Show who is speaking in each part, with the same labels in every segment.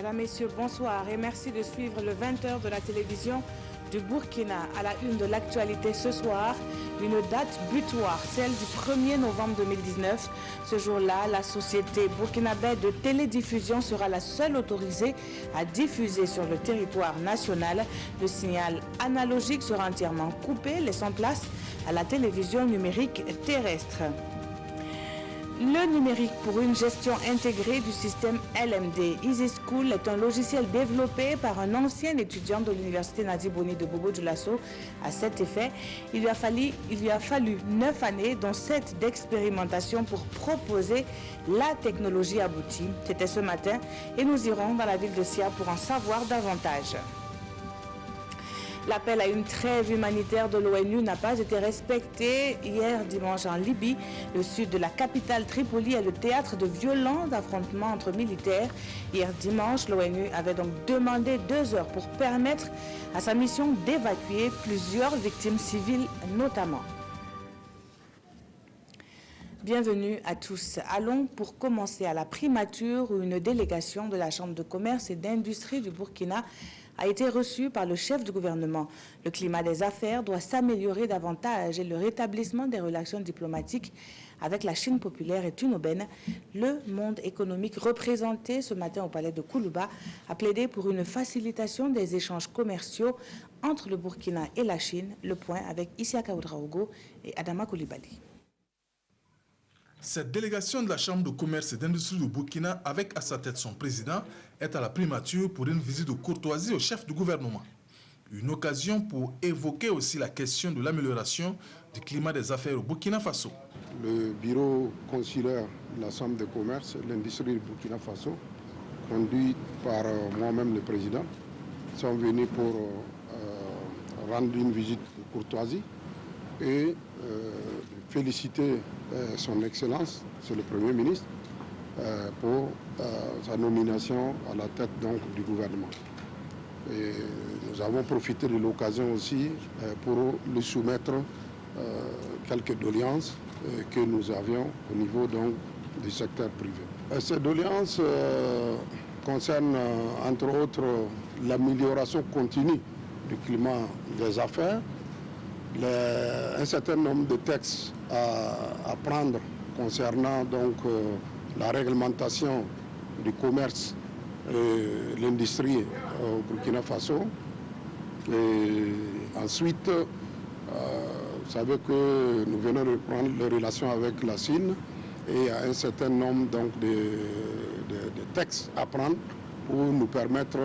Speaker 1: Mesdames, Messieurs, bonsoir et merci de suivre le 20h de la télévision du Burkina. À la une de l'actualité ce soir, une date butoir, celle du 1er novembre 2019. Ce jour-là, la société burkinabé de télédiffusion sera la seule autorisée à diffuser sur le territoire national. Le signal analogique sera entièrement coupé, laissant place à la télévision numérique terrestre. Le numérique pour une gestion intégrée du système LMD. Easy School est un logiciel développé par un ancien étudiant de l'université Nadi Boni de Bobo-Dioulasso. À cet effet, il lui a fallu 9 années, dont 7 d'expérimentation pour proposer la technologie aboutie. C'était ce matin et nous irons dans la ville de Sia pour en savoir davantage. L'appel à une trêve humanitaire de l'ONU n'a pas été respecté hier dimanche en Libye. Le sud de la capitale Tripoli est le théâtre de violents affrontements entre militaires. Hier dimanche, l'ONU avait donc demandé 2 heures pour permettre à sa mission d'évacuer plusieurs victimes civiles notamment. Bienvenue à tous. Allons pour commencer à la primature où une délégation de la Chambre de commerce et d'industrie du Burkina a été reçu par le chef du gouvernement. Le climat des affaires doit s'améliorer davantage et le rétablissement des relations diplomatiques avec la Chine populaire est une aubaine. Le monde économique représenté ce matin au palais de Koulouba a plaidé pour une facilitation des échanges commerciaux entre le Burkina et la Chine. Le point avec Isiaka Oudraogo et Adama Koulibaly.
Speaker 2: Cette délégation de la Chambre de commerce et d'industrie du Burkina, avec à sa tête son président, est à la primature pour une visite de courtoisie au chef du gouvernement. Une occasion pour évoquer aussi la question de l'amélioration du climat des affaires au Burkina Faso.
Speaker 3: Le bureau consulaire de la Chambre de commerce et de l'industrie du Burkina Faso, conduit par moi-même le président, sont venus pour rendre une visite de courtoisie et féliciter son Excellence, c'est le Premier ministre, pour sa nomination à la tête donc, du gouvernement. Et nous avons profité de l'occasion aussi pour lui soumettre quelques doléances que nous avions au niveau donc, du secteur privé. Ces doléances concernent entre autres l'amélioration continue du climat des affaires, un certain nombre de textes à prendre concernant donc, la réglementation du commerce et l'industrie au Burkina Faso. Et ensuite, vous savez que nous venons de reprendre les relations avec la Chine et il y a un certain nombre donc, de textes à prendre pour nous permettre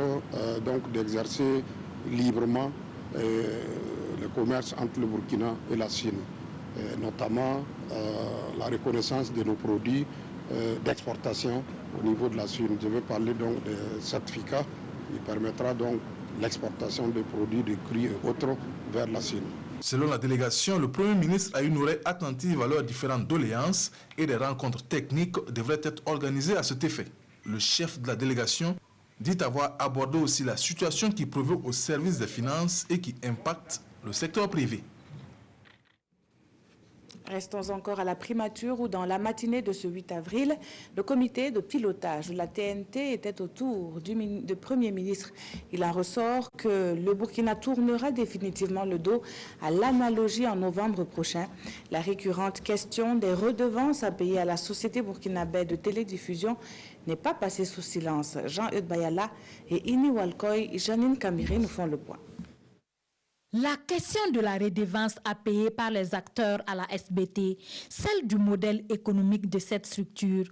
Speaker 3: donc, d'exercer librement le commerce entre le Burkina et la Chine, notamment la reconnaissance de nos produits d'exportation au niveau de la Chine. Je vais parler donc des certificats qui permettra donc l'exportation de produits de cru et autres vers la Chine.
Speaker 2: Selon la délégation, le Premier ministre a une oreille attentive à leurs différentes doléances et des rencontres techniques devraient être organisées à cet effet. Le chef de la délégation dit avoir abordé aussi la situation qui prévaut au service des finances et qui impacte le secteur privé.
Speaker 1: Restons encore à la primature où dans la matinée de ce 8 avril, le comité de pilotage de la TNT était autour du Premier ministre. Il en ressort que le Burkina tournera définitivement le dos à l'analogie en novembre prochain. La récurrente question des redevances à payer à la société burkinabé de télédiffusion n'est pas passée sous silence. Jean-Eudes Bayala et Ini Walkoy et Janine Kamiri nous font le point.
Speaker 4: La question de la redevance à payer par les acteurs à la SBT, celle du modèle économique de cette structure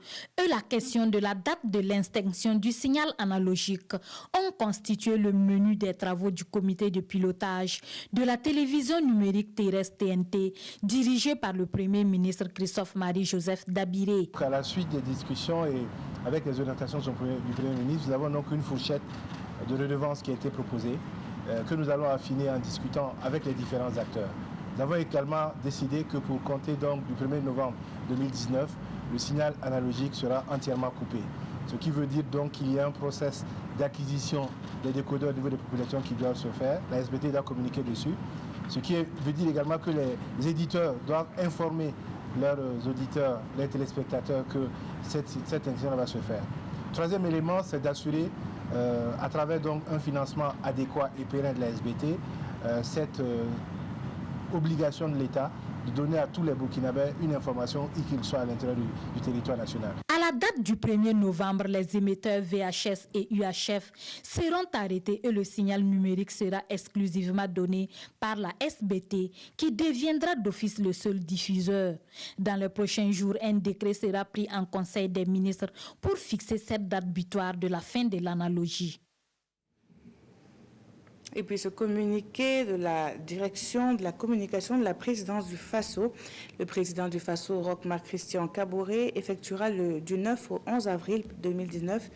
Speaker 4: et la question de la date de l'extinction du signal analogique ont constitué le menu des travaux du comité de pilotage de la télévision numérique terrestre TNT dirigé par le Premier ministre Christophe-Marie-Joseph Dabiré.
Speaker 5: À la suite des discussions et avec les orientations du Premier ministre, nous avons donc une fourchette de redevance qui a été proposée, que nous allons affiner en discutant avec les différents acteurs. Nous avons également décidé que pour compter donc du 1er novembre 2019, le signal analogique sera entièrement coupé. Ce qui veut dire donc qu'il y a un process d'acquisition des décodeurs au niveau des populations qui doivent se faire. La SBT doit communiquer dessus. Ce qui veut dire également que les éditeurs doivent informer leurs auditeurs, les téléspectateurs que cette intégration va se faire. Troisième élément, c'est d'assurer à travers donc un financement adéquat et pérenne de la SBT, cette obligation de l'État de donner à tous les Burkinabés une information, y qu'ils soient à l'intérieur du territoire national.
Speaker 4: À la date du 1er novembre, les émetteurs VHS et UHF seront arrêtés et le signal numérique sera exclusivement donné par la SBT qui deviendra d'office le seul diffuseur. Dans les prochains jours, un décret sera pris en Conseil des ministres pour fixer cette date butoir de la fin de l'analogie.
Speaker 1: Et puis ce communiqué de la direction de la communication de la présidence du Faso, le président du Faso, Roch Marc Christian Kaboré, effectuera du 9 au 11 avril 2019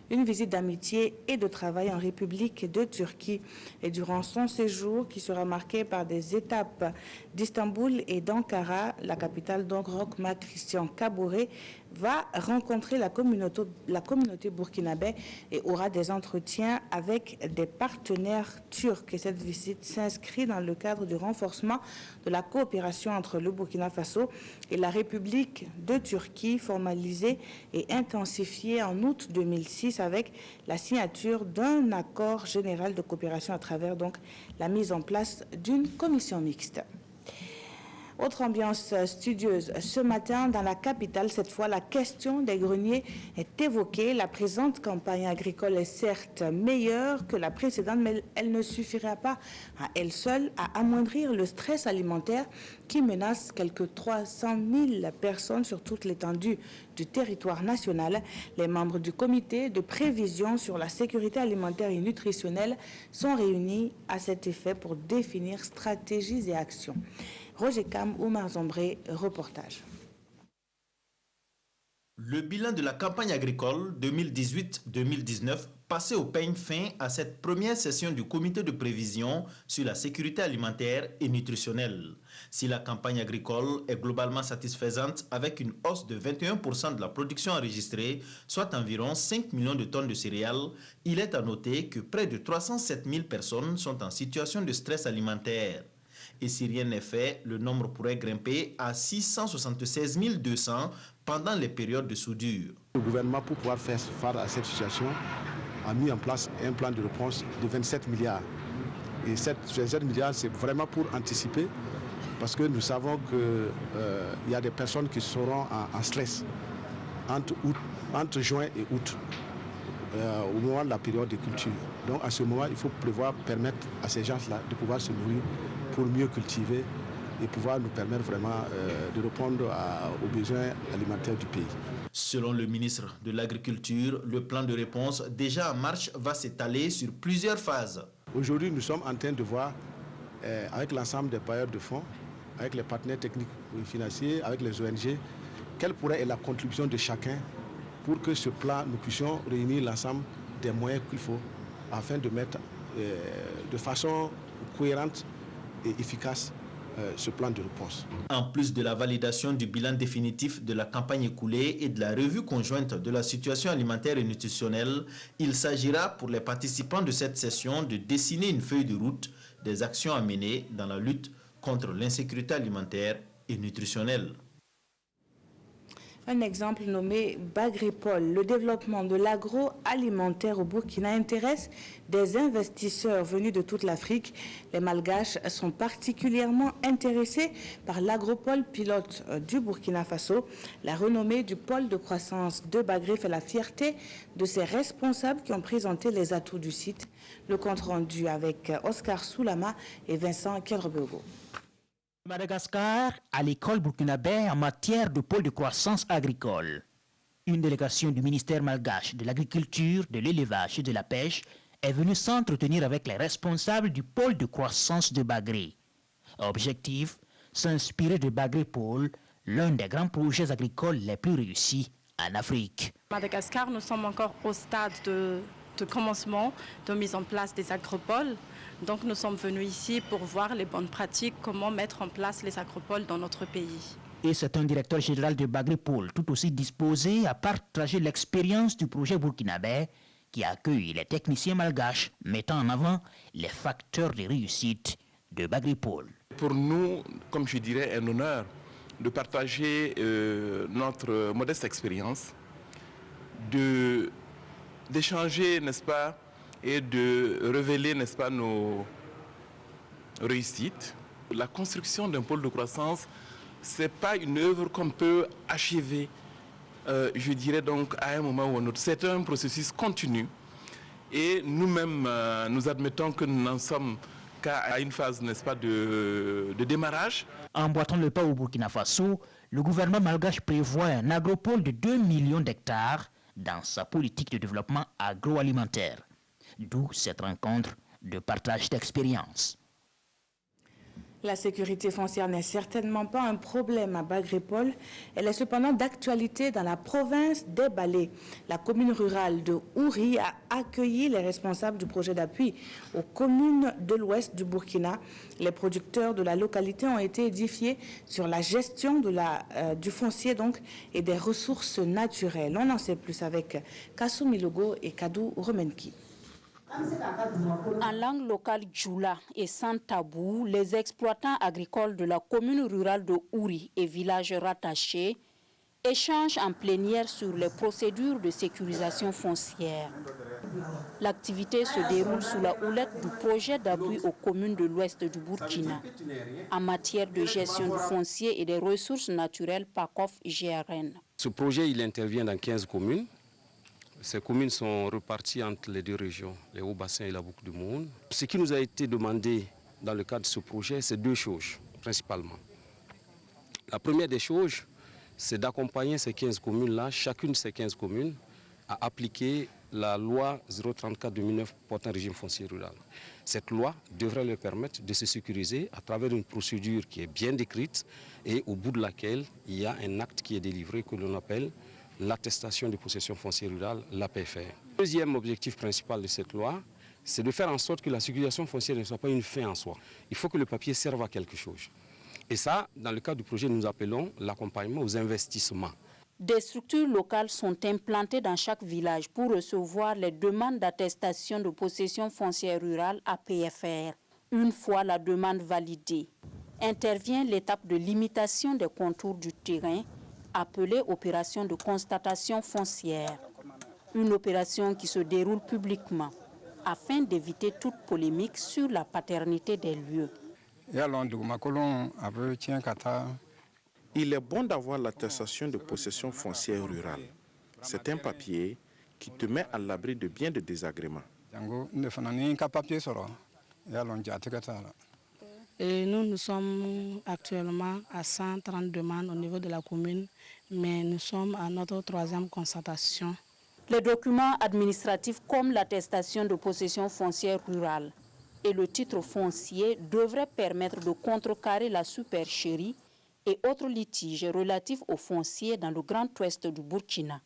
Speaker 1: une visite d'amitié et de travail en République de Turquie. Et durant son séjour, qui sera marqué par des étapes d'Istanbul et d'Ankara, la capitale, donc Roch Marc Christian Kaboré va rencontrer la communauté burkinabé et aura des entretiens avec des partenaires turcs. Et cette visite s'inscrit dans le cadre du renforcement de la coopération entre le Burkina Faso et la République de Turquie, formalisée et intensifiée en août 2006 avec la signature d'un accord général de coopération à travers donc la mise en place d'une commission mixte. Autre ambiance studieuse ce matin dans la capitale, cette fois la question des greniers est évoquée. La présente campagne agricole est certes meilleure que la précédente, mais elle ne suffira pas à elle seule à amoindrir le stress alimentaire qui menace quelques 300 000 personnes sur toute l'étendue du territoire national. Les membres du comité de prévision sur la sécurité alimentaire et nutritionnelle sont réunis à cet effet pour définir stratégies et actions. Roger Cam, Oumar Zombré, reportage.
Speaker 6: Le bilan de la campagne agricole 2018-2019 passait au peigne fin à cette première session du comité de prévision sur la sécurité alimentaire et nutritionnelle. Si la campagne agricole est globalement satisfaisante avec une hausse de 21% de la production enregistrée, soit environ 5 millions de tonnes de céréales, il est à noter que près de 307 000 personnes sont en situation de stress alimentaire. Et si rien n'est fait, le nombre pourrait grimper à 676 200 pendant les périodes de soudure.
Speaker 3: Le gouvernement, pour pouvoir faire face à cette situation, a mis en place un plan de réponse de 27 milliards. Et ces 27 milliards, c'est vraiment pour anticiper, parce que nous savons qu'il y a des personnes qui seront en stress entre juin et août, au moment de la période de culture. Donc à ce moment, il faut prévoir permettre à ces gens-là de pouvoir se nourrir pour mieux cultiver et pouvoir nous permettre vraiment de répondre aux besoins alimentaires du pays.
Speaker 6: Selon le ministre de l'Agriculture, le plan de réponse déjà en marche va s'étaler sur plusieurs phases.
Speaker 3: Aujourd'hui, nous sommes en train de voir avec l'ensemble des bailleurs de fonds, avec les partenaires techniques et financiers, avec les ONG, quelle pourrait être la contribution de chacun pour que ce plan, nous puissions réunir l'ensemble des moyens qu'il faut afin de mettre de façon cohérente et efficace ce plan de réponse.
Speaker 6: En plus de la validation du bilan définitif de la campagne écoulée et de la revue conjointe de la situation alimentaire et nutritionnelle, il s'agira pour les participants de cette session de dessiner une feuille de route des actions à mener dans la lutte contre l'insécurité alimentaire et nutritionnelle.
Speaker 1: Un exemple nommé Bagrépol. Le développement de l'agroalimentaire au Burkina intéresse des investisseurs venus de toute l'Afrique. Les Malgaches sont particulièrement intéressés par l'agropole pilote du Burkina Faso. La renommée du pôle de croissance de Bagré fait la fierté de ses responsables qui ont présenté les atouts du site. Le compte rendu avec Oscar Soulama et Vincent Kelrebego.
Speaker 7: Madagascar à l'école burkinabé en matière de pôle de croissance agricole. Une délégation du ministère malgache de l'agriculture, de l'élevage et de la pêche est venue s'entretenir avec les responsables du pôle de croissance de Bagré. Objectif, s'inspirer de Bagré Pôle, l'un des grands projets agricoles les plus réussis en Afrique.
Speaker 8: Madagascar, nous sommes encore au stade de commencement de mise en place des agropoles. Donc nous sommes venus ici pour voir les bonnes pratiques, comment mettre en place les agropoles dans notre pays.
Speaker 7: Et c'est un directeur général de Bagré Pôle tout aussi disposé à partager l'expérience du projet burkinabé qui accueille les techniciens malgaches, mettant en avant les facteurs de réussite de Bagré Pôle.
Speaker 9: Pour nous, comme je dirais, un honneur de partager notre modeste expérience, de d'échanger, n'est-ce pas, et de révéler, n'est-ce pas, nos réussites. La construction d'un pôle de croissance, ce n'est pas une œuvre qu'on peut achever, je dirais donc, à un moment ou à un autre. C'est un processus continu. Et nous-mêmes, nous admettons que nous n'en sommes qu'à une phase, n'est-ce pas, de démarrage.
Speaker 7: En emboîtant le pas au Burkina Faso, le gouvernement malgache prévoit un agropole de 2 millions d'hectares dans sa politique de développement agroalimentaire. D'où cette rencontre de partage d'expériences.
Speaker 1: La sécurité foncière n'est certainement pas un problème à Bagrépol. Elle est cependant d'actualité dans la province des Balais. La commune rurale de Ouri a accueilli les responsables du projet d'appui aux communes de l'ouest du Burkina. Les producteurs de la localité ont été édifiés sur la gestion du foncier et des ressources naturelles. On en sait plus avec Kassou Milogo et Kadou Romenki.
Speaker 10: En langue locale djoula et sans tabou, les exploitants agricoles de la commune rurale de Ouri et villages rattachés échangent en plénière sur les procédures de sécurisation foncière. L'activité se déroule sous la houlette du projet d'appui aux communes de l'ouest du Burkina en matière de gestion du foncier et des ressources naturelles PACOF-GRN.
Speaker 11: Ce projet, il intervient dans 15 communes. Ces communes sont reparties entre les deux régions, les Hauts-Bassins et la Boucle du Moun. Ce qui nous a été demandé dans le cadre de ce projet, c'est deux choses, principalement. La première des choses, c'est d'accompagner ces 15 communes-là, chacune de ces 15 communes, à appliquer la loi 034/2009 portant régime foncier rural. Cette loi devrait leur permettre de se sécuriser à travers une procédure qui est bien décrite et au bout de laquelle il y a un acte qui est délivré que l'on appelle l'attestation de possession foncière rurale, l'APFR. Le deuxième objectif principal de cette loi, c'est de faire en sorte que la sécurisation foncière ne soit pas une fin en soi. Il faut que le papier serve à quelque chose. Et ça, dans le cadre du projet, nous appelons l'accompagnement aux investissements.
Speaker 10: Des structures locales sont implantées dans chaque village pour recevoir les demandes d'attestation de possession foncière rurale APFR. Une fois la demande validée, intervient l'étape de limitation des contours du terrain, appelée opération de constatation foncière. Une opération qui se déroule publiquement afin d'éviter toute polémique sur la paternité des lieux.
Speaker 12: Il est bon d'avoir l'attestation de possession foncière rurale. C'est un papier qui te met à l'abri de bien des désagréments.
Speaker 13: Et nous sommes actuellement à 130 demandes au niveau de la commune, mais nous sommes à notre troisième constatation.
Speaker 10: Les documents administratifs comme l'attestation de possession foncière rurale et le titre foncier devraient permettre de contrecarrer la supercherie et autres litiges relatifs au foncier dans le Grand Ouest du Burkina.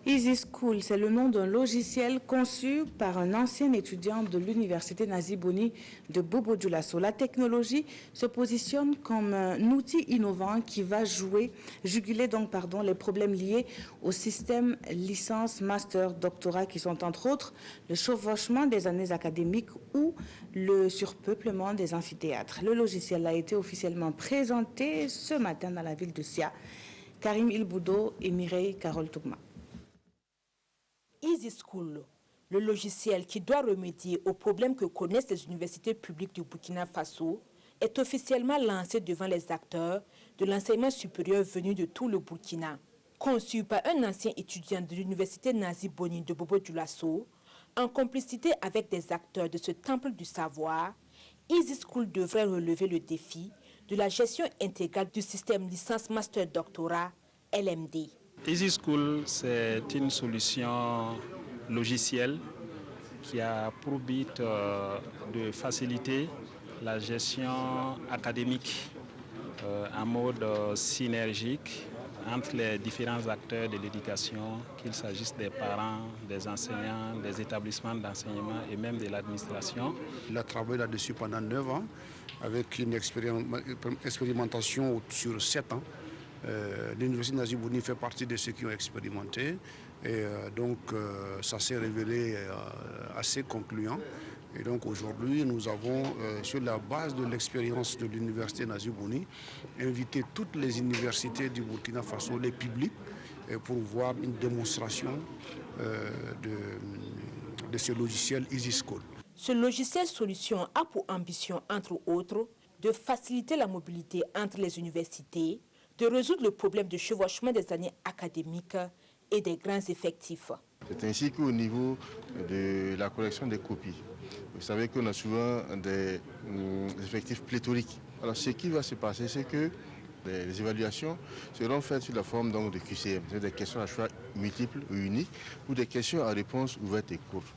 Speaker 1: Easy School, c'est le nom d'un logiciel conçu par un ancien étudiant de l'université Nazi Boni de Bobo Dioulasso. La technologie se positionne comme un outil innovant qui va juguler les problèmes liés au système licence, master, doctorat qui sont entre autres le chevauchement des années académiques ou le surpeuplement des amphithéâtres. Le logiciel a été officiellement présenté ce matin dans la ville de Sia. Karim Ilboudo et Mireille Carole Tougma.
Speaker 14: Easy School, le logiciel qui doit remédier aux problèmes que connaissent les universités publiques du Burkina Faso, est officiellement lancé devant les acteurs de l'enseignement supérieur venus de tout le Burkina. Conçu par un ancien étudiant de l'université Nazi Boni de Bobo Dioulasso, en complicité avec des acteurs de ce temple du savoir, Easy School devrait relever le défi de la gestion intégrale du système licence-master-doctorat LMD.
Speaker 15: Easy School, c'est une solution logicielle qui a pour but de faciliter la gestion académique en mode synergique entre les différents acteurs de l'éducation, qu'il s'agisse des parents, des enseignants, des établissements d'enseignement et même de l'administration.
Speaker 16: Il a travaillé là-dessus pendant 9 ans avec une expérimentation sur 7 ans. L'université Nazi Bouni fait partie de ceux qui ont expérimenté et donc ça s'est révélé assez concluant. Et donc aujourd'hui, nous avons, sur la base de l'expérience de l'université Nazi Bouni, invité toutes les universités du Burkina Faso, les publics, pour voir une démonstration de ce logiciel EasySchool.
Speaker 14: Ce logiciel solution a pour ambition, entre autres, de faciliter la mobilité entre les universités, de résoudre le problème de chevauchement des années académiques et des grands effectifs.
Speaker 17: C'est ainsi qu'au niveau de la collection des copies, vous savez qu'on a souvent des effectifs pléthoriques. Alors ce qui va se passer, c'est que les évaluations seront faites sous la forme donc, de QCM, c'est-à-dire des questions à choix multiples ou uniques, ou des questions à réponse ouverte et courte.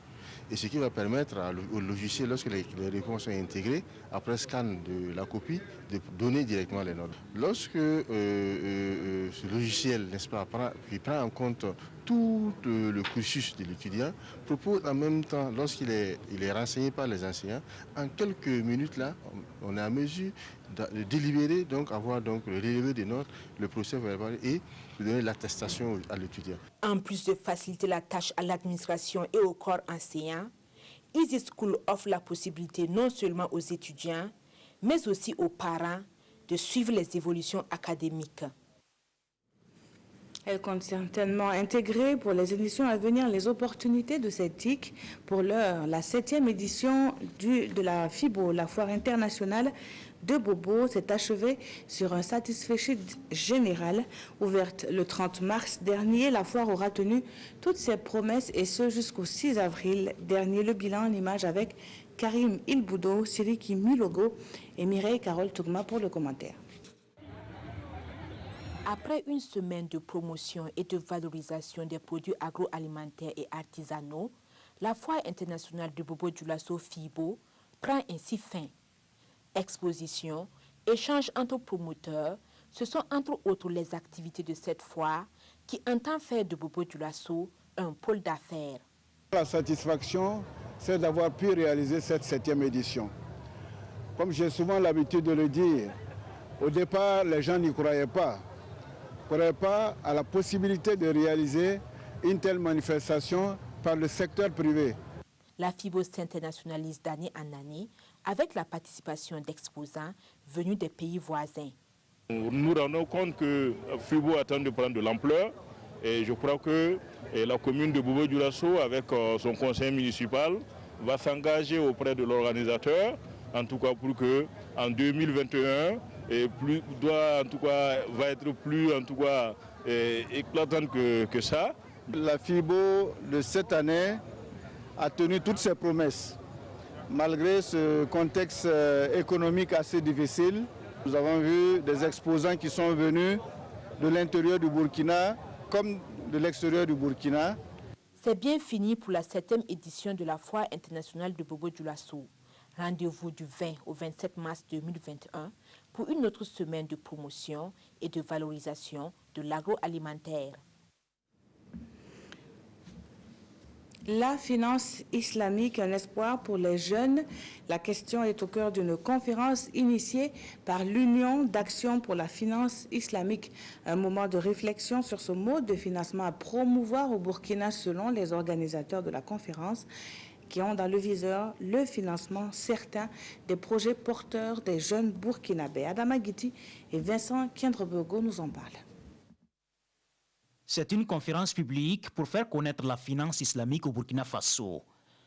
Speaker 17: Et ce qui va permettre au logiciel, lorsque les réponses sont intégrées, après scan de la copie, de donner directement les notes. Lorsque ce logiciel, n'est-ce pas, qui prend en compte tout le cursus de l'étudiant, propose en même temps, lorsqu'il est renseigné par les enseignants, en quelques minutes là, on est à mesure de délibérer, donc avoir donc, le relevé des notes, le procès verbal et de donner l'attestation à l'étudiant.
Speaker 14: En plus de faciliter la tâche à l'administration et au corps enseignant, EasySchool offre la possibilité non seulement aux étudiants, mais aussi aux parents de suivre les évolutions académiques.
Speaker 1: Elle compte certainement intégrer pour les éditions à venir les opportunités de cette TIC. Pour l'heure, la 7e édition de la FIBO, la foire internationale de Bobo, s'est achevée sur un satisfait général. Ouverte le 30 mars dernier, la foire aura tenu toutes ses promesses et ce jusqu'au 6 avril dernier. Le bilan en images avec Karim Ilboudo, Siriki Milogo et Mireille Carole Tougma pour le commentaire.
Speaker 14: Après une semaine de promotion et de valorisation des produits agroalimentaires et artisanaux, la foire internationale de Bobo Dioulasso FIBO prend ainsi fin. Exposition, échanges entre promoteurs, ce sont entre autres les activités de cette foire qui entend faire de Bobo Dioulasso un pôle d'affaires.
Speaker 3: La satisfaction, c'est d'avoir pu réaliser cette 7e édition. Comme j'ai souvent l'habitude de le dire, au départ, les gens n'y croyaient pas à la possibilité de réaliser une telle manifestation par le secteur privé.
Speaker 14: La FIBO s'internationalise d'année en année avec la participation d'exposants venus des pays voisins.
Speaker 18: Nous nous rendons compte que FIBO attend de prendre de l'ampleur et je crois que la commune de Bobo Dioulasso avec son conseil municipal va s'engager auprès de l'organisateur, en tout cas pour que en 2021 va être plus éclatante que ça.
Speaker 3: La FIBO de cette année a tenu toutes ses promesses. Malgré ce contexte économique assez difficile, nous avons vu des exposants qui sont venus de l'intérieur du Burkina comme de l'extérieur du Burkina.
Speaker 14: C'est bien fini pour la 7e édition de la foire internationale de Bobo Dioulasso. Rendez-vous du 20 au 27 mars 2021 pour une autre semaine de promotion et de valorisation de l'agroalimentaire.
Speaker 1: La finance islamique, un espoir pour les jeunes. La question est au cœur d'une conférence initiée par l'Union d'action pour la finance islamique. Un moment de réflexion sur ce mode de financement à promouvoir au Burkina selon les organisateurs de la conférence qui ont dans le viseur le financement certain des projets porteurs des jeunes burkinabés. Adama Guiti et Vincent Kiendrebego nous en parlent.
Speaker 7: C'est une conférence publique pour faire connaître la finance islamique au Burkina Faso.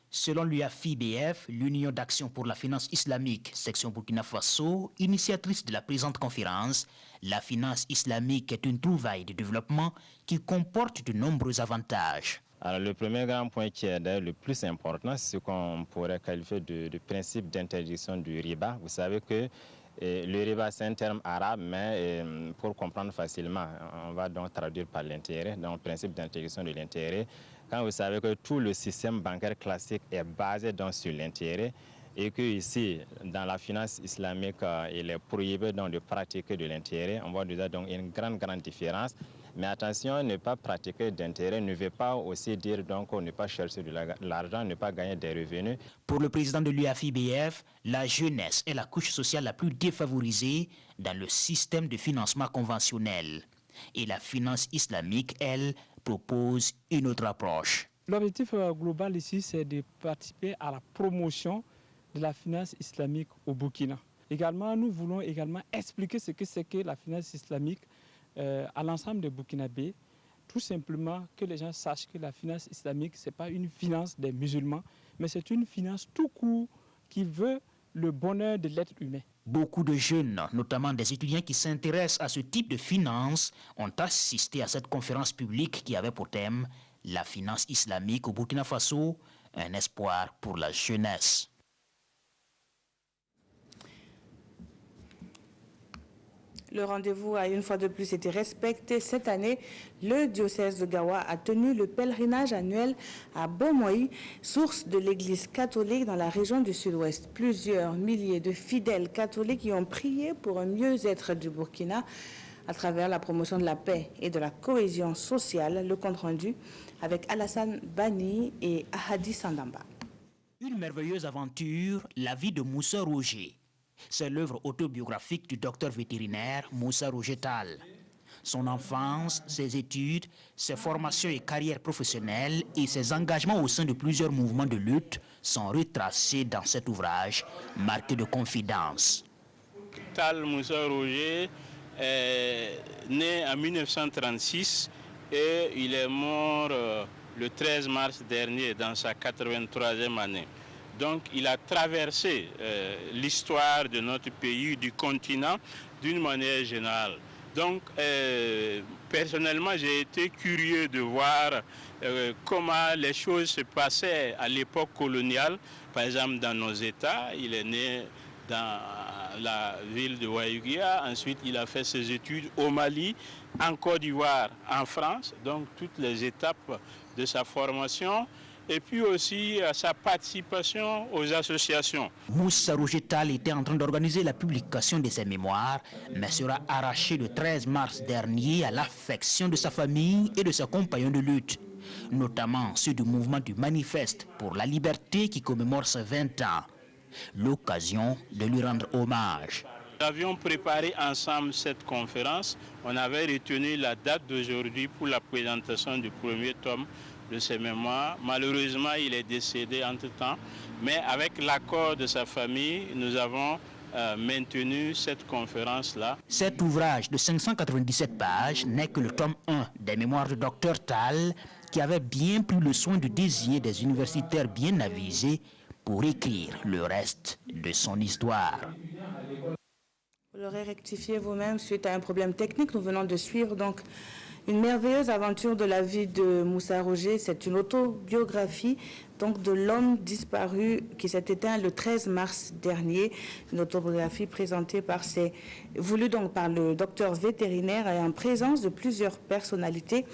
Speaker 7: Selon l'UAFIBF, l'Union d'action pour la finance islamique, section Burkina Faso, initiatrice de la présente conférence, la finance islamique est une trouvaille de développement qui comporte de nombreux avantages.
Speaker 19: Alors, le premier grand point qui est le plus important, c'est ce qu'on pourrait qualifier de principe d'interdiction du riba. Vous savez que le riba, c'est un terme arabe, mais pour comprendre facilement, on va donc traduire par l'intérêt, donc le principe d'interdiction de l'intérêt. Quand vous savez que tout le système bancaire classique est basé donc sur l'intérêt et que ici, dans la finance islamique, il est prohibé donc de pratiquer de l'intérêt, on voit déjà donc une grande différence. Mais attention, ne pas pratiquer d'intérêt ne veut pas aussi dire donc ne pas chercher de l'argent, ne pas gagner des revenus.
Speaker 7: Pour le président de l'UAFIBF, la jeunesse est la couche sociale la plus défavorisée dans le système de financement conventionnel. Et la finance islamique, elle, propose une autre approche.
Speaker 20: L'objectif global ici, c'est de participer à la promotion de la finance islamique au Burkina. Également, nous voulons également expliquer ce que c'est que la finance islamique à l'ensemble des Burkinabés. Tout simplement que les gens sachent que la finance islamique, ce n'est pas une finance des musulmans, mais c'est une finance tout court qui veut le bonheur de l'être humain.
Speaker 7: Beaucoup de jeunes, notamment des étudiants qui s'intéressent à ce type de finance, ont assisté à cette conférence publique qui avait pour thème la finance islamique au Burkina Faso, un espoir pour la jeunesse.
Speaker 1: Le rendez-vous a une fois de plus été respecté. Cette année, le diocèse de Gawa a tenu le pèlerinage annuel à Bomoï, source de l'église catholique dans la région du Sud-Ouest. Plusieurs milliers de fidèles catholiques y ont prié pour un mieux-être du Burkina à travers la promotion de la paix et de la cohésion sociale. Le compte rendu avec Alassane Bani et Ahadi Sandamba.
Speaker 7: Une merveilleuse aventure, la vie de Moussa Roger. C'est l'œuvre autobiographique du docteur vétérinaire Moussa Roger Tall. Son enfance, ses études, ses formations et carrières professionnelles et ses engagements au sein de plusieurs mouvements de lutte sont retracés dans cet ouvrage marqué de confidence.
Speaker 21: Tall Moussa Roger est né en 1936 et il est mort le 13 mars dernier dans sa 83e année. Donc il a traversé l'histoire de notre pays, du continent, d'une manière générale. Donc personnellement, j'ai été curieux de voir comment les choses se passaient à l'époque coloniale. Par exemple, dans nos États, il est né dans la ville de Ouaïguia. Ensuite, il a fait ses études au Mali, en Côte d'Ivoire, en France. Donc toutes les étapes de sa formation. Et puis aussi sa participation aux associations.
Speaker 7: Moussa Roger Tall était en train d'organiser la publication de ses mémoires, mais sera arraché le 13 mars dernier à l'affection de sa famille et de ses compagnons de lutte, notamment ceux du mouvement du Manifeste pour la liberté qui commémore ses 20 ans. L'occasion de lui rendre hommage.
Speaker 21: Nous avions préparé ensemble cette conférence. On avait retenu la date d'aujourd'hui pour la présentation du premier tome de ses mémoires. Malheureusement, il est décédé entre-temps, mais avec l'accord de sa famille, nous avons maintenu cette conférence-là.
Speaker 7: Cet ouvrage de 597 pages n'est que le tome 1 des mémoires du docteur Tall, qui avait bien pris le soin de désigner des universitaires bien avisés pour écrire le reste de son histoire.
Speaker 1: Vous l'aurez rectifié vous-même suite à un problème technique. Nous venons de suivre donc une merveilleuse aventure de la vie de Moussa Roger. C'est une autobiographie donc de l'homme disparu qui s'est éteint le 13 mars dernier. Une autobiographie présentée voulue donc par le docteur vétérinaire et en présence de plusieurs personnalités.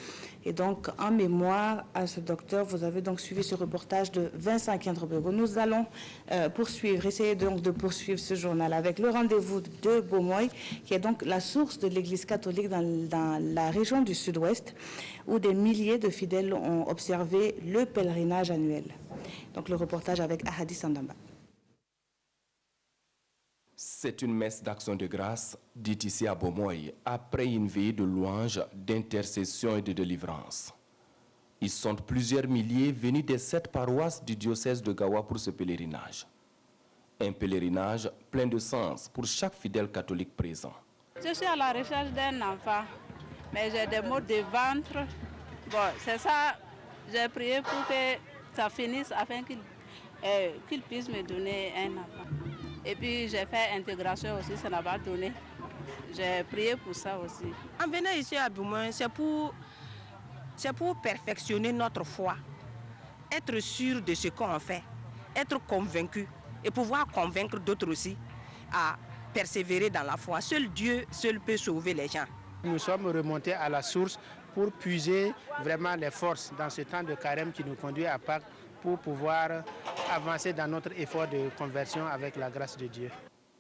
Speaker 1: Et donc, en mémoire à ce docteur, vous avez donc suivi ce reportage de Vincent Kiandrobego. Nous allons essayer donc de poursuivre ce journal avec le rendez-vous de Bomoï, qui est donc la source de l'Église catholique dans la région du Sud-Ouest, où des milliers de fidèles ont observé le pèlerinage annuel. Donc, le reportage avec Ahadi Sandamba.
Speaker 22: C'est une messe d'action de grâce, dite ici à Bomoï, après une veillée de louanges, d'intercession et de délivrance. Ils sont plusieurs milliers venus des 7 paroisses du diocèse de Gawa pour ce pèlerinage. Un pèlerinage plein de sens pour chaque fidèle catholique présent.
Speaker 23: Je suis à la recherche d'un enfant, mais j'ai des maux de ventre. Bon, c'est ça, j'ai prié pour que ça finisse afin qu'il puisse me donner un enfant. Et puis j'ai fait intégration aussi, ça n'a pas donné. J'ai prié pour ça aussi.
Speaker 24: En venant ici à Bomoï, c'est pour perfectionner notre foi, être sûr de ce qu'on fait, être convaincu et pouvoir convaincre d'autres aussi à persévérer dans la foi. Seul Dieu seul peut sauver les gens.
Speaker 5: Nous sommes remontés à la source pour puiser vraiment les forces dans ce temps de carême qui nous conduit à Pâques, pour pouvoir avancer dans notre effort de conversion avec la grâce de Dieu.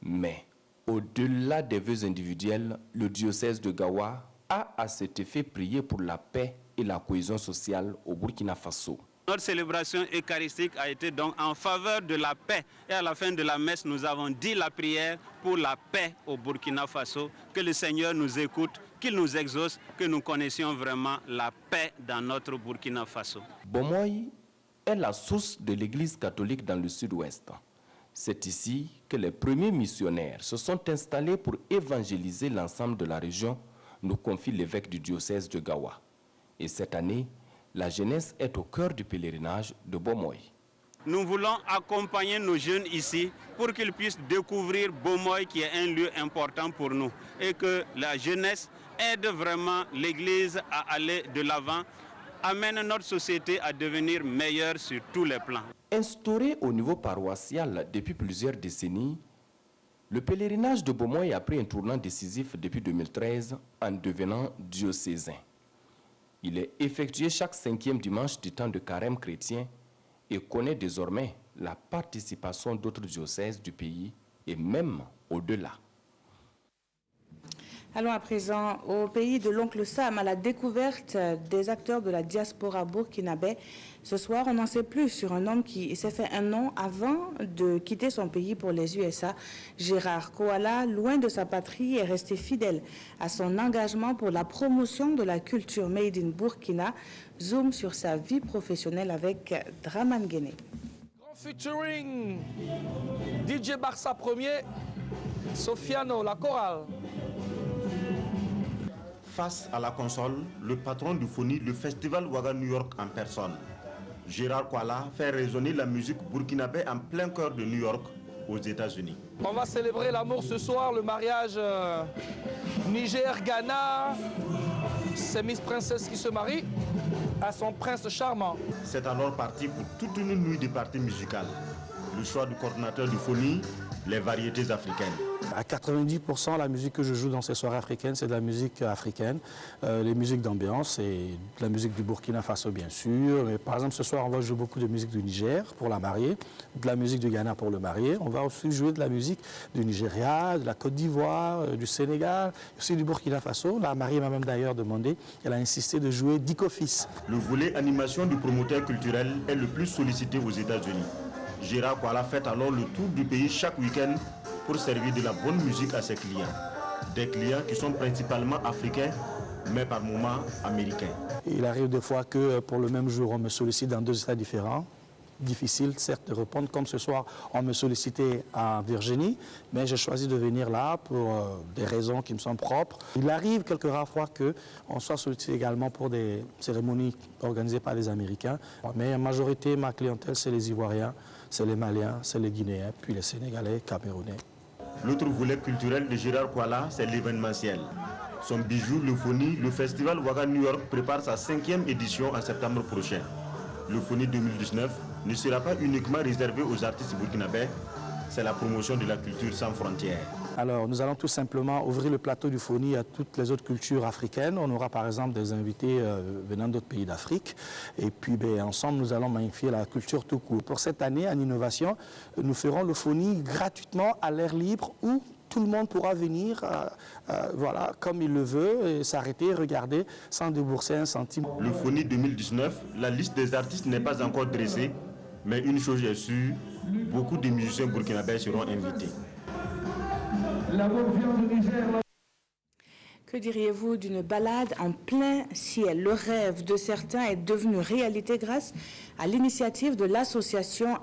Speaker 22: Mais, au-delà des vœux individuels, le diocèse de Gawa a à cet effet prié pour la paix et la cohésion sociale au Burkina Faso.
Speaker 2: Notre célébration eucharistique a été donc en faveur de la paix. Et à la fin de la messe, nous avons dit la prière pour la paix au Burkina Faso. Que le Seigneur nous écoute, qu'il nous exauce, que nous connaissions vraiment la paix dans notre Burkina Faso.
Speaker 22: Bomoy est la source de l'Église catholique dans le sud-ouest. C'est ici que les premiers missionnaires se sont installés pour évangéliser l'ensemble de la région, nous confie l'évêque du diocèse de Gawa. Et cette année, la jeunesse est au cœur du pèlerinage de Bomoy.
Speaker 2: Nous voulons accompagner nos jeunes ici pour qu'ils puissent découvrir Bomoy, qui est un lieu important pour nous, et que la jeunesse aide vraiment l'Église à aller de l'avant, amène notre société à devenir meilleure sur tous les plans.
Speaker 22: Instauré au niveau paroissial depuis plusieurs décennies, le pèlerinage de Bomoy a pris un tournant décisif depuis 2013 en devenant diocésain. Il est effectué chaque 5e dimanche du temps de carême chrétien et connaît désormais la participation d'autres diocèses du pays et même au-delà.
Speaker 1: Allons à présent au pays de l'oncle Sam, à la découverte des acteurs de la diaspora burkinabé. Ce soir, on n'en sait plus sur un homme qui s'est fait un nom avant de quitter son pays pour les USA. Gérard Koala, loin de sa patrie, est resté fidèle à son engagement pour la promotion de la culture made in Burkina. Zoom sur sa vie professionnelle avec Draman Guéné.
Speaker 4: Grand featuring DJ Barça premier, Sofiano, la chorale.
Speaker 6: Face à la console, le patron du FONI, le festival Ouaga New York en personne. Gérard Koala fait résonner la musique burkinabé en plein cœur de New York, aux États-Unis.
Speaker 4: On va célébrer l'amour ce soir, le mariage Niger-Ghana. C'est Miss Princesse qui se marie à son prince charmant.
Speaker 6: C'est alors parti pour toute une nuit de parties musicales. Le choix du coordinateur du FONI, les variétés africaines.
Speaker 8: À 90%, la musique que je joue dans ces soirées africaines, c'est de la musique africaine, les musiques d'ambiance et de la musique du Burkina Faso, bien sûr. Mais par exemple, ce soir, on va jouer beaucoup de musique du Niger pour la mariée, de la musique du Ghana pour le marié. On va aussi jouer de la musique du Nigeria, de la Côte d'Ivoire, du Sénégal, aussi du Burkina Faso. La mariée m'a même d'ailleurs demandé, elle a insisté de jouer Dicofis.
Speaker 6: Le volet animation du promoteur culturel est le plus sollicité aux États-Unis. Gérard Koala fait alors le tour du pays chaque week-end pour servir de la bonne musique à ses clients. Des clients qui sont principalement africains, mais par moments américains.
Speaker 8: Il arrive des fois que pour le même jour, on me sollicite dans 2 États différents. Difficile, certes, de répondre. Comme ce soir, on me sollicitait en Virginie, mais j'ai choisi de venir là pour des raisons qui me sont propres. Il arrive quelques rares fois qu'on soit sollicité également pour des cérémonies organisées par les Américains. Mais en majorité, ma clientèle, c'est les Ivoiriens, c'est les Maliens, c'est les Guinéens, puis les Sénégalais, Camerounais.
Speaker 6: L'autre volet culturel de Gérard Koala, c'est l'événementiel. Son bijou, le FONI, le festival Ouaga New York prépare sa 5e édition en septembre prochain. Le FONI 2019 ne sera pas uniquement réservé aux artistes burkinabés, c'est la promotion de la culture sans frontières.
Speaker 8: Alors, nous allons tout simplement ouvrir le plateau du FONI à toutes les autres cultures africaines. On aura par exemple des invités venant d'autres pays d'Afrique. Et puis, ensemble, nous allons magnifier la culture tout court. Pour cette année, en innovation, nous ferons le FONI gratuitement à l'air libre où tout le monde pourra venir voilà, comme il le veut, et s'arrêter, regarder, sans débourser un centime.
Speaker 6: Le FONI 2019, la liste des artistes n'est pas encore dressée, mais une chose est sûre, beaucoup de musiciens burkinabés seront invités.
Speaker 1: Que diriez-vous d'une balade en plein ciel? Le rêve de certains est devenu réalité grâce à l'initiative de l'association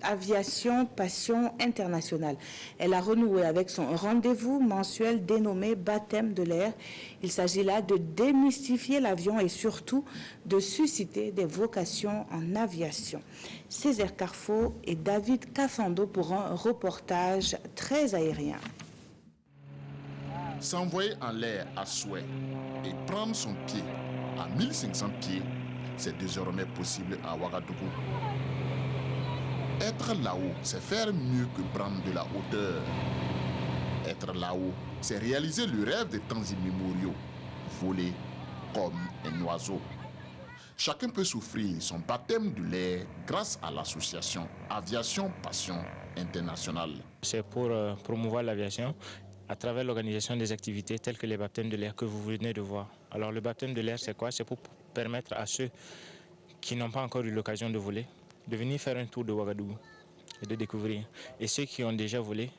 Speaker 1: Aviation Passion Internationale. Elle a renoué avec son rendez-vous mensuel dénommé Baptême de l'air. Il s'agit là de démystifier l'avion et surtout de susciter des vocations en aviation. Césaire Carrefour et David Cafando pour un reportage très aérien.
Speaker 25: S'envoyer en l'air à souhait et prendre son pied à 1500 pieds, c'est désormais possible à Ouagadougou. Être là-haut, c'est faire mieux que prendre de la hauteur. Être là-haut, c'est réaliser le rêve des temps immémoriaux, voler comme un oiseau. Chacun peut s'offrir son baptême de l'air grâce à l'association Aviation Passion Internationale.
Speaker 26: C'est pour promouvoir l'aviation
Speaker 9: à travers l'organisation des activités telles que les baptêmes de l'air que vous venez de voir. Alors le baptême de l'air, c'est quoi? C'est pour permettre à ceux qui n'ont pas encore eu l'occasion de voler, de venir faire un tour de Ouagadougou et de découvrir. Et ceux qui ont déjà volé,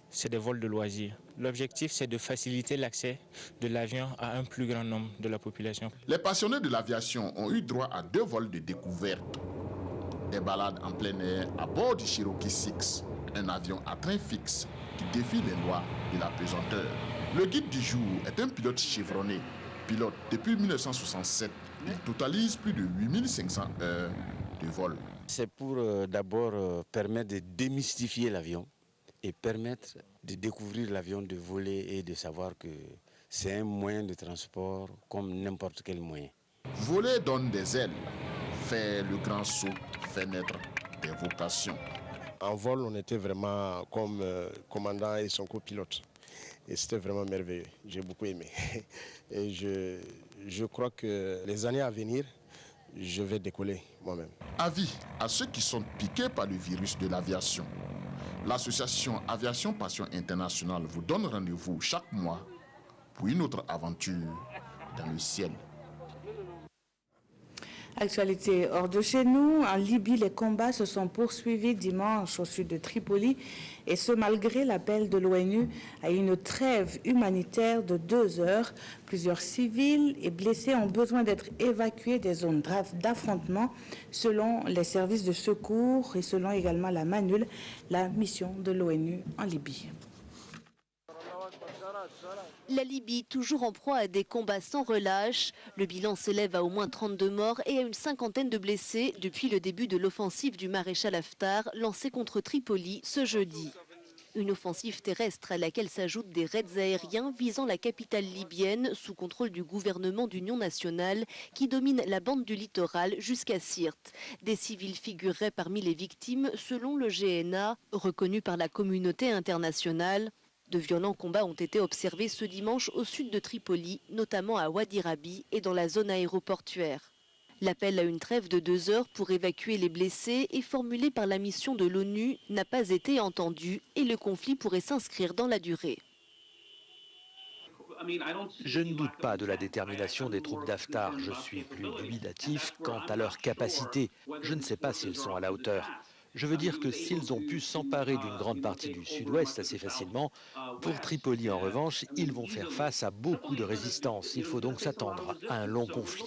Speaker 9: c'est des vols de loisirs. L'objectif, c'est de faciliter l'accès de l'avion à un plus grand nombre de la population.
Speaker 25: Les passionnés de l'aviation ont eu droit à 2 vols de découverte. Des balades en plein air à bord du Cherokee 6, un avion à train fixe qui défie les lois de la pesanteur. Le guide du jour est un pilote chevronné. Pilote depuis 1967, il totalise plus de 8500 heures de vol.
Speaker 10: C'est pour d'abord permettre de démystifier l'avion et permettre de découvrir l'avion, de voler et de savoir que c'est un moyen de transport comme n'importe quel moyen.
Speaker 25: Voler donne des ailes, faire le grand saut, fait naître des vocations.
Speaker 11: En vol, on était vraiment comme commandant et son copilote. Et c'était vraiment merveilleux. J'ai beaucoup aimé. Et je crois que les années à venir, je vais décoller moi-même.
Speaker 25: Avis à ceux qui sont piqués par le virus de l'aviation. L'association Aviation Passion Internationale vous donne rendez-vous chaque mois pour une autre aventure dans le ciel.
Speaker 1: Actualité hors de chez nous, en Libye, les combats se sont poursuivis dimanche au sud de Tripoli, et ce malgré l'appel de l'ONU à une trêve humanitaire de 2 heures. Plusieurs civils et blessés ont besoin d'être évacués des zones d'affrontement selon les services de secours et selon également la MANUL, la mission de l'ONU en Libye.
Speaker 12: La Libye, toujours en proie à des combats sans relâche. Le bilan s'élève à au moins 32 morts et à une 50aine de blessés depuis le début de l'offensive du maréchal Haftar lancée contre Tripoli ce jeudi. Une offensive terrestre à laquelle s'ajoutent des raids aériens visant la capitale libyenne sous contrôle du gouvernement d'union nationale qui domine la bande du littoral jusqu'à Sirte. Des civils figureraient parmi les victimes selon le GNA, reconnu par la communauté internationale. De violents combats ont été observés ce dimanche au sud de Tripoli, notamment à Wadi Rabi et dans la zone aéroportuaire. L'appel à une trêve de 2 heures pour évacuer les blessés et formulé par la mission de l'ONU n'a pas été entendu et le conflit pourrait s'inscrire dans la durée.
Speaker 13: Je ne doute pas de la détermination des troupes d'Haftar. Je suis plus dubitatif quant à leur capacité. Je ne sais pas s'ils sont à la hauteur. Je veux dire que s'ils ont pu s'emparer d'une grande partie du sud-ouest assez facilement, pour Tripoli en revanche, ils vont faire face à beaucoup de résistance. Il faut donc s'attendre à un long conflit.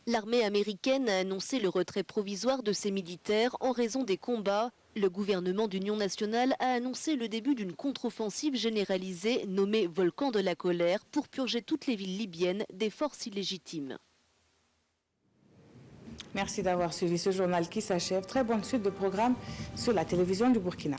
Speaker 12: L'armée américaine a annoncé le retrait provisoire de ses militaires en raison des combats. Le gouvernement d'union nationale a annoncé le début d'une contre-offensive généralisée nommée Volcan de la colère pour purger toutes les villes libyennes des forces illégitimes.
Speaker 1: Merci d'avoir suivi ce journal qui s'achève. Très bonne suite de programmes sur la télévision du Burkina.